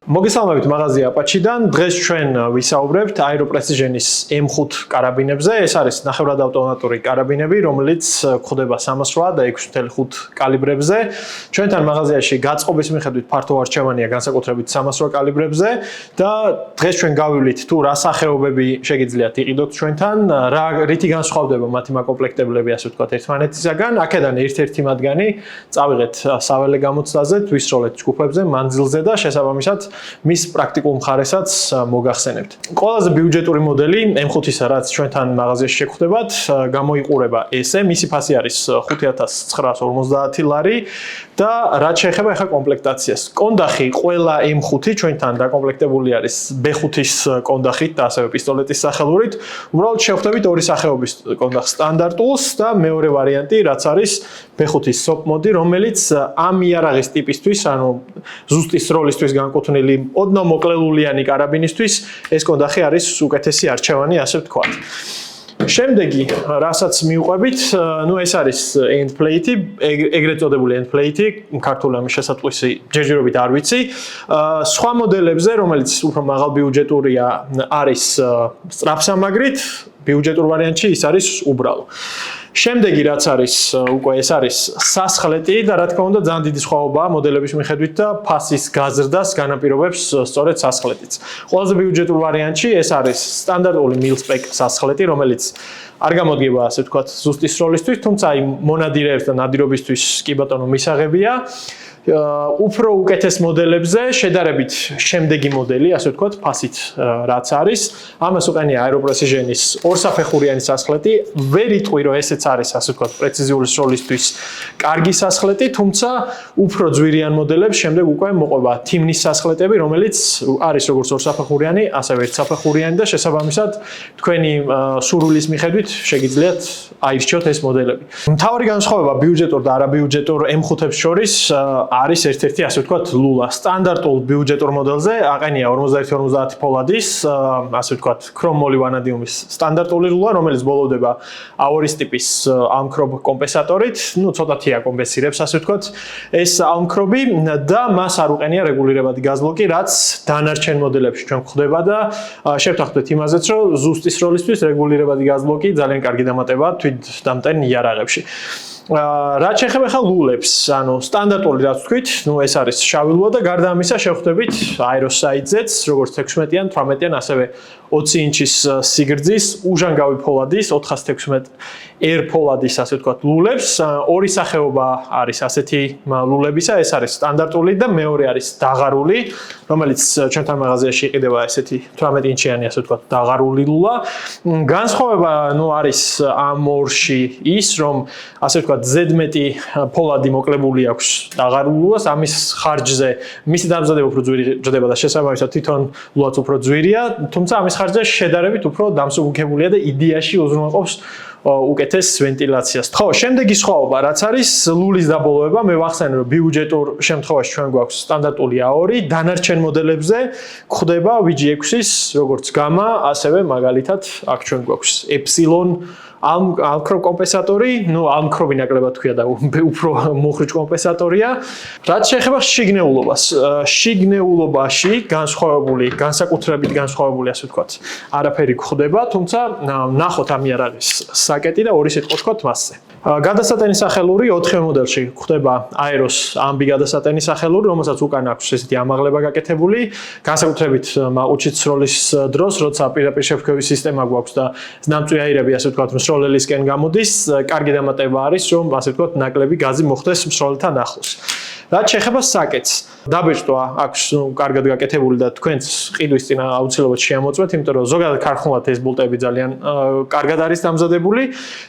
მოგესალმებით მაღაზია აპაჩიდან. დღეს ჩვენ ვისაუბრებთ Aero Precision-ის M5 კარაბინებზე. ეს არის ნახევრად ავტომატური კარაბინები, რომელიც გვხვდება 308 და 6.5 კალიბრებზე. ჩვენთან მაღაზიაში გაწყობის მიხედვით ფართო არჩევანია განსაკუთრებით 308 კალიბრებზე და დღეს ჩვენ გავივლით თუ რა სახეობები შეგიძლიათ იყიდოთ ჩვენთან, რითი განსხვავდება მათი მაკომპლექტებლები, ასე ვთქვათ, ერთმანეთისაგან. აქედან ერთ-ერთი მათგანი წავიღეთ საველე გამოცდაზე, ვისროლეთ ჯგუფებზე, მანძილზე და შესაბამისად მის პრაქტიკულ მხარესაც მოგახსენებთ. ყველაზე ბიუჯეტური მოდელი M5-ისა, რაც ჩვენთან მაღაზიაში შეგხვდებათ, გამოიყურება ესე, მისი ფასი არის 5950 ლარი და რაც შეეხება ახლა კომპლექტაციას. კონდახი ყველა M5 ჩვენთან დაკომპლექტებული არის B5-ის კონდახით და ასევე პისტოლეტის სახელურით. უბრალოდ შევხვდებით ორი სახეობის კონდახ სტანდარტულს და მეორე ვარიანტი, რაც არის B5-ის SOP მოდი, რომელიც ამ იარაღის ტიპისთვის, ანუ ზუსტი სროლისთვის განკუთვნილი ოდნავ მოკლელულიანი კარაბინისთვის ეს კონდახი არის უკეთესი არჩევანი, ასე ვთქვათ. შემდეგი, რასაც მივყვებით, ეს არის end plate, ეგრეთ წოდებული end plate, ქართულად ამის შესატყვისი ჯერჯერობით არ ვიცი. სხვა მოდელებზე, რომელიც უფრო მაღალ ბიუჯეტურია, არის სწრაფსამაგრით, ბიუჯეტურ ვარიანტში ის არის უბრალო. შემდეგი რაც არის, უკვე ეს არის სასხლეტი და რა თქმა უნდა ძალიან დიდი სხვაობაა მოდელების მიხედვით და ფასის გაზრდას განაპირობებს სწორედ სასხლეტიც. ყველაზე ბიუჯეტურ ვარიანტში ეს არის სტანდარტული mil-spec სასხლეტი, რომელიც არ გამოდგება, ასე ვთქვათ, ზუსტი სროლისთვის, თუმცა აი მონადირეებს და ნადირობისთვის კი ბატონო მისაღებია. უფრო უკეთეს მოდელებზე შედარებით შემდეგი მოდელი, ასე ვთქვათ, ფასით რაც არის. ამას უყენია Aero Precision-ის ორსაფეხურიანი სასხლეტი. ვერ იტყვი, რომ ესეც არის, ასე ვთქვათ, პრეციზიული სროლისთვის კარგი სასხლეტი, თუმცა უფრო ძვირიან მოდელებს შემდეგ უკვე მოყვება თიმნის სასხლეტები, რომელიც არის როგორც ორსაფეხურიანი, ასევე ერთსაფეხურიანი და შესაბამისად თქვენი სურვილის მიხედვით შეგიძლიათ აირჩიოთ ეს მოდელები. მთავარი განსხვავება ბიუჯეტურ და არაბიუჯეტურ M5-ებს შორის არის ერთ-ერთი, ასე ვთქვათ, ლულა. სტანდარტულ ბიუჯეტურ მოდელზე აყენია 41-50 ფოლადის, ასე ვთქვათ, ქრომული ვანადიუმის სტანდარტული ლულა, რომელიც ბოლოვდება აორის ტიპის ალმქრობ კომპენსატორით, ცოტათი აკომპენსირებს, ასე ვთქვათ, ეს ალმქრობი და მას არ უყენია რეგულირებადი გაზლოკი, რაც დანარჩენ მოდელებში ჩვენ გვხვდება და შევთანხმდეთ იმაზეც, რომ ზუსტი სროლისთვის რეგულირებადი გაზლოკი ძალიან კარგი დამატებაა თვითდამტენ იარაღებში. რაც შეეხება ხა ლულებს, ანუ სტანდარტული რაც ვთქვით, ეს არის შავი ლულა და გარდა ამისა შევხვდებით Aero Sight-ზეც, როგორც 16-იან, 18-იან, ასევე 20 ინჩის სიგრძის, უჟანგავი ფოლადის, 416 R ფოლადის, ასე ვთქვათ, ლულებს. ორი სახეობა არის ასეთი ლულებისა, ეს არის სტანდარტული და მეორე არის დაღარული, რომელიც ჩვენთან მაღაზიაში იყიდება ესეთი 18 ინჩიანი, ასე ვთქვათ, დაღარული ლულა. განსხვავება, არის ამ ორში ის, რომ ასე ვთქვათ, ზედმეტი ფოლადი მოკლებული აქვს დაღარულ ლულას, ამის ხარჯზე მისი დამზადება უფრო ძვირი ჭდება და შესაბამისად თვითონ ლულაც უფრო ძვირია, თუმცა ამის ხარჯზე შედარებით უფრო დამსუბუქებულია და იდეაში უზრუნველყოფს უკეთეს ვენტილაციას. ხო, შემდეგი სხვაობა, რაც არის ლულის დაბოლოება, მე ვახსენე, რომ ბიუჯეტურ შემთხვევაში ჩვენ გვაქვს სტანდარტული A2, დანარჩენ მოდელებზე გვხვდება VG6-ის, როგორც გამა, ასევე მაგალითად აქ ჩვენ გვაქვს Epsilon ალმქრობ კომპენსატორი, ალმქრობი ნაკლებად თქვია და უფრო მოხრიჭ კომპენსატორია. რაც შეეხება შიგნეულობას, შიგნეულობაში განსხვავებული, განსაკუთრებით განსხვავებული, ასე ვთქვათ, არაფერი გვხვდება, თუმცა ნახოთ ამ იარაღის საკეტი და ორი სიტყვა ვთქვათ მასზე. გადასატენის სახელური 4 მოდელში გვხვდება Aeros ამბი გადასატენის სახელური, რომელსაც უკან აქვს ესეთი ამაღლება გაკეთებული, განსაკუთრებით მაყუჩით სროლის დროს, როცა პირდაპირ შეფრქვევის სისტემა გვაქვს და ნამწვი აირები, ასე ვთქვათ, მსროლელისკენ გამოდის, კარგი დამატება არის, რომ ასე ვთქვათ, ნაკლები გაზი მოხდეს მსროლელთან ახლოს. რაც შეეხება საკეტს, დაბეჭდვა აქვს კარგად გაკეთებული და თქვენს ყიდვის წინ აუცილებლად შეამოწმეთ, იმიტომ რომ ზოგადად ქარხნულად ეს ბოლტები ძალიან კარგად არის დამზადებული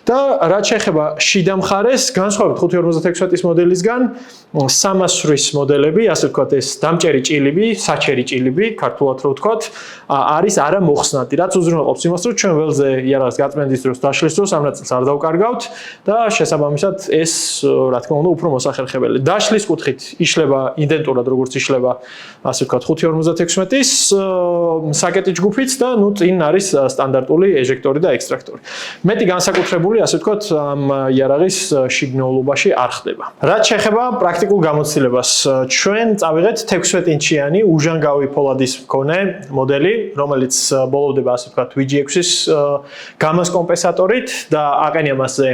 და რაც შეეხება შიდა მხარეს, განსხვავებით 556-ის მოდელისგან, 300-ის მოდელები, ასე ვთქვათ, ეს დამჭერი ჭილები, საჩერი ჭილები, ქართულად რო ვთქვათ, არის არა მოხსნადი, რაც უზრუნველყოფს იმას, რომ ჩვენ ველზე იარაღს გაწმენდის დროს, დაშლის დროს ამ ნაწილს არ დავკარგავთ და შესაბამისად ეს, რა თქმა უნდა, უფრო მოსახერხებელია. დაშლის კუთხით იშლება იდენტურად როგორც იშლება, ასე ვთქვათ, 556-ის საკეტი ჯგუფიც და ნუ წინ არის სტანდარტული ეჟექტორი და ექსტრაქტორი. მეტი განსაკუთრებული, ასე ვთქვათ, ამ იარაღის შიგნეულობაში არ ხდება. რაც შეეხება პრაქტიკულ გამოცდილებას, ჩვენ წავიღეთ 16 ინჩიანი უჟანგავი ფოლადის მქონე მოდელი, რომელიც ბოლოვდება, ასე ვთქვათ, VG6-ის გამას კომპენსატორით და აყენია მასზე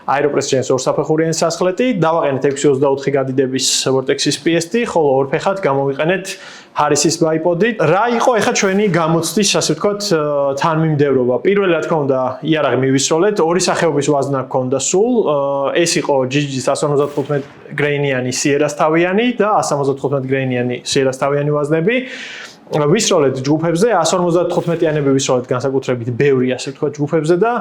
აეროპრესიჟენის ორსაფეხურიანი სასხლეტი, დავაყენეთ 624 გადიდების Vortex-ის PST, ხოლო ორფეხად გამოვიყენეთ Harris-ის ბაიპოდი. რა იყო ახლა ჩვენი გამოცდის, ასე ვთქვათ, თანმიმდევრობა? პირველი, რა თქმა უნდა, იარაღი მივისროლეთ, ორი სახეობის ვაზნა გქონდა სულ. ეს იყო GG-ის 155 გრეინიანი Sierra-ს თავიანი და 175 გრეინიანი Sierra-ს თავიანი ვაზნები. ვისროლეთ ჯგუფებზე, 155-იანები ვისროლეთ განსაკუთრებით ბევრი, ასე ვთქვათ, ჯგუფებზე და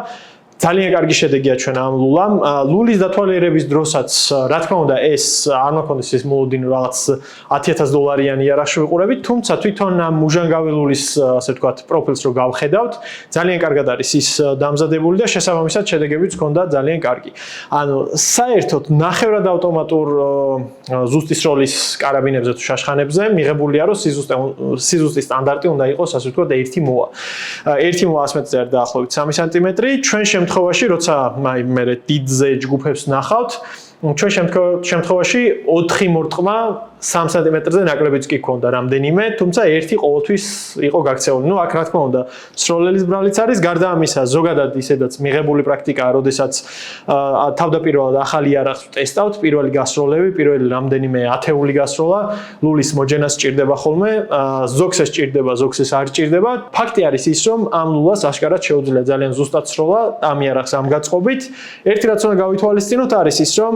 ძალიან კარგი შედეგია ჩვენ ამ ლულამ. ლულის დათვალიერების დროსაც, რა თქმა უნდა, ეს არ მქონდეს ის მოლოდინი რაღაც $10,000-იანი იარაღში ვიყურებით, თუმცა თვითონ ამ უჟანგავი ლულის, ასე ვთქვათ, პროფილს რო გავხედავთ, ძალიან კარგად არის ის დამზადებული და შესაბამისად შედეგებიც ჰქონდა ძალიან კარგი. ანუ საერთოდ ნახევრად ავტომატურ ზუსტის როლის კარაბინებზე თუ შაშხანებზე მიღებულია, რომ სიზუსტის სტანდარტი უნდა იყოს, ასე ვთქვათ, 1 მოა. 1 მოა 100 მეტრზე დაახლოებით 3 სანტიმეტრი. ჩვენ შემთხვევაში, როცა მე დიდზე ჯგუფებს ნახავთ, ჩვენ შემთხვევაში 4 მორტყმა 3 სანტიმეტრზე ნაკლებიც კი ქონდა რამდენიმე, თუმცა ერთი ყოველთვის იყო გაქცეული. ნუ აქ რა თქმა უნდა, სროლელის ბრალიც არის, გარდა ამისა, ზოგადად ისედაც მიღებული პრაქტიკაა, როდესაც თავდაპირველად ახალი იარაღს ტესტავთ, პირველი გასროლები, პირველი რამდენიმე ათეული გასროლა, ლულის მოჯენას სჭირდება ხოლმე, ზოგს ეს სჭირდება, ზოგს ეს არ სჭირდება. ფაქტი არის ის, რომ ამ ლულას აშკარად შეუძლია ძალიან ზუსტად სროლა ამ იარაღს ამ გაწყობით. ერთი რაც უნდა გავითვალისწინოთ არის ის, რომ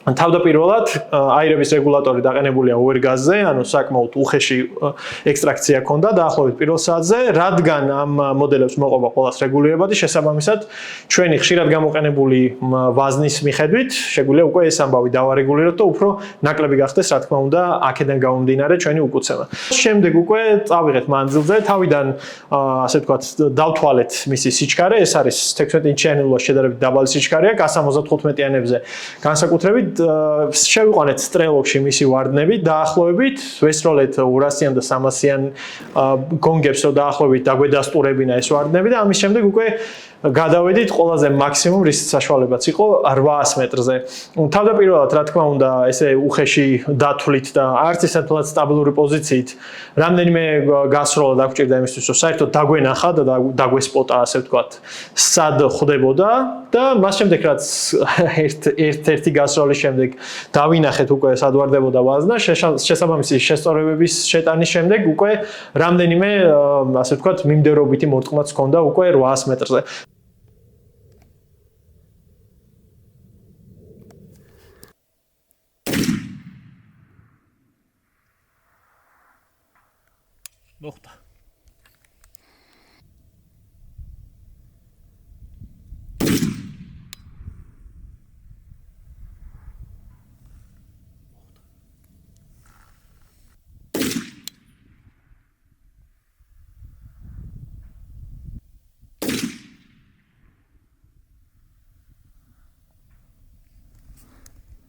თავდაპირველად აირების რეგულატორი დაყენებულია უერგაზზე, ანუ საკმაოდ უხეში ექსტრაქცია ჰქონდა დაახლოებით პირველ საათზე, რადგან ამ მოდელებს მოყვება ყოველას რეგულირებადი, შესაბამისად ჩვენი ხშირად გამოყენებული ვაზნის მიხედვით შეგვიძლია უკვე ეს ამბავი დავარეგულიროთ და უფრო ნაკლები გახდეს, რა თქმა უნდა, აქედან გამომდინარე ჩვენი უკუცემა. შემდეგ უკვე წავიღეთ მანძილზე, თავიდან ასე ვთქვათ, დავთვალეთ მისი სიჩქარე, ეს არის 16 ინჩიანი ლულა შედარებით დაბალი სიჩქარეა, 175-იანებზე განსაკუთრებით შევიყვანეთ სტრელოკში მისი ვარდნები დაახლოებით ვესროლეთ 200-იან და 300-იან გონგებს რომ დაახლოებით დაგვედასტურებინა ეს ვარდნები და ამის შემდეგ უკვე გადავედით ყველაზე მაქსიმუმ რის საშუალებაც იყო 800 მეტრზე. თავდაპირველად რა თქმა უნდა ესე უხეში დათვლით და არც ისეთულად სტაბილური პოზიციით რამდენიმე გასროლა დაგვჭირდა იმისთვის რომ საერთოდ დაგვენახა და დაგვესპოტა ასე ვთქვათ სად ხდებოდა და მას შემდეგ რაც ერთ-ერთი გასროლის შემდეგ დავინახეთ უკვე სად ვარდებოდა ვაზნა შესაბამისი შესწორებების შეტანის შემდეგ უკვე რამდენიმე ასე ვთქვათ მიმდევრობითი მორტყმაც ჰქონდა უკვე 800 მეტრზე. მოხდა.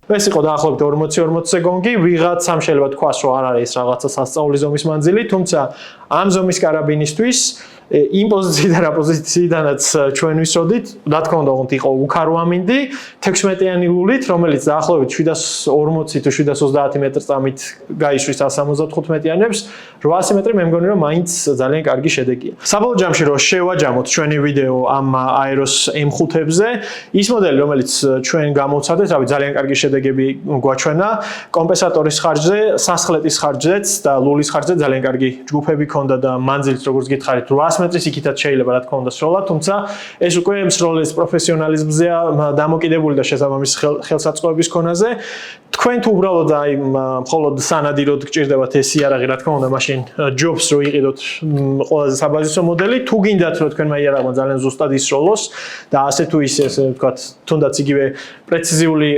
ეს იყო დაახლოებით 40-40 გონგი, ვიღაცამ შეიძლება თქვას, რომ არ არის რაღაცა სასწაული ზომის მანძილი, თუმცა ამ ზომის კარაბინისთვის იმ პოზიციიდან რა პოზიციიდანაც ჩვენ ვისოდით, რა თქმა უნდა, უნდა იყო უკარო ამინდი, 16-იანი ლულით, რომელიც დაახლოებით 740 თუ 730 მეტრწამით გაიშვის 175-იანებს, 800 მეტრი მე მგონი რომ მაინც ძალიან კარგი შედეგია. საბოლოო ჯამში რომ შევაჯამოთ ჩვენი ვიდეო ამ აეროს M5-ებზე, ის მოდელი, რომელიც ჩვენ გამოვცადეთ, რავი, ძალიან კარგი შედეგები გვაჩვენა, კომპენსატორის ხარჯზე, სასხლეტის ხარჯზეც და ლულის ხარჯზე ძალიან კარგი ჯგუფები ჰქონდა და მანძილით როგორც გითხარით 800 მეტრის იქითაც შეიძლება რა თქმა უნდა სროლა, თუმცა ეს უკვე სროლის პროფესიონალიზმზეა დამოკიდებული და შესაბამის ხელსაწყოების ქონაზე. თქვენ თუ უბრალოდ აი მხოლოდ სანადიროდ გჭირდებათ ეს იარაღი, რა თქმა უნდა, მაშინ ჯობს რომ იყიდოთ ყველაზე საბაზისო მოდელი, თუ გინდათ რომ თქვენმა იარაღმა ძალიან ზუსტად ისროლოს და ასე თუ ისე ასე ვთქვათ, თუნდაც იგივე პრეციზიული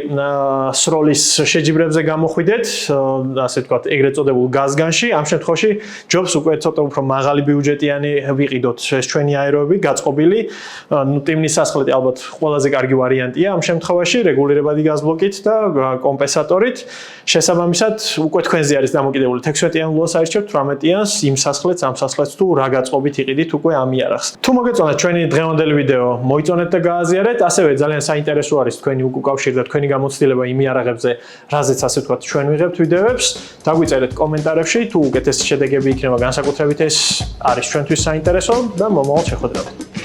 სროლის შეჯიბრებზე გამოხვიდეთ, ასე ვთქვათ, ეგრეთ წოდებულ გაზგანში, ამ შემთხვევაში ჯობს უკვე ცოტა უფრო მაღალი ბიუჯეტიანი მივიყიდოთ ეს ჩვენი აეროები გაწყობილი. ნუ ტიმნის სასხლეტი ალბათ ყველაზე კარგი ვარიანტია ამ შემთხვევაში, რეგულირებადი გაზბლოკით და კომპენსატორით. შესაბამისად, უკვე თქვენზე არის დამოკიდებული 16-იან ლოს აირჩევთ 18-იანს, იმ სასხლეტს, ამ სასხლეტს თუ რა გაწყობით იყიდით უკვე ამ იარაღს. თუ მოგეწონათ ჩვენი დღევანდელი ვიდეო, მოიწონეთ და გააზიარეთ, ასევე ძალიან საინტერესო არის თქვენი უკავშირ და თქვენი გამოცდილება იმ იარაღებზე, რაზეც ასე ვთქვათ, ჩვენ ვიღებთ ვიდეოებს. დაგვიწერეთ კომენტარებში, თუ უკეთესი შედეგები იქნება განსაკუთრებით ეს არის ჩვენთვის საინტერესო და მომავალ შეხვედრამდე.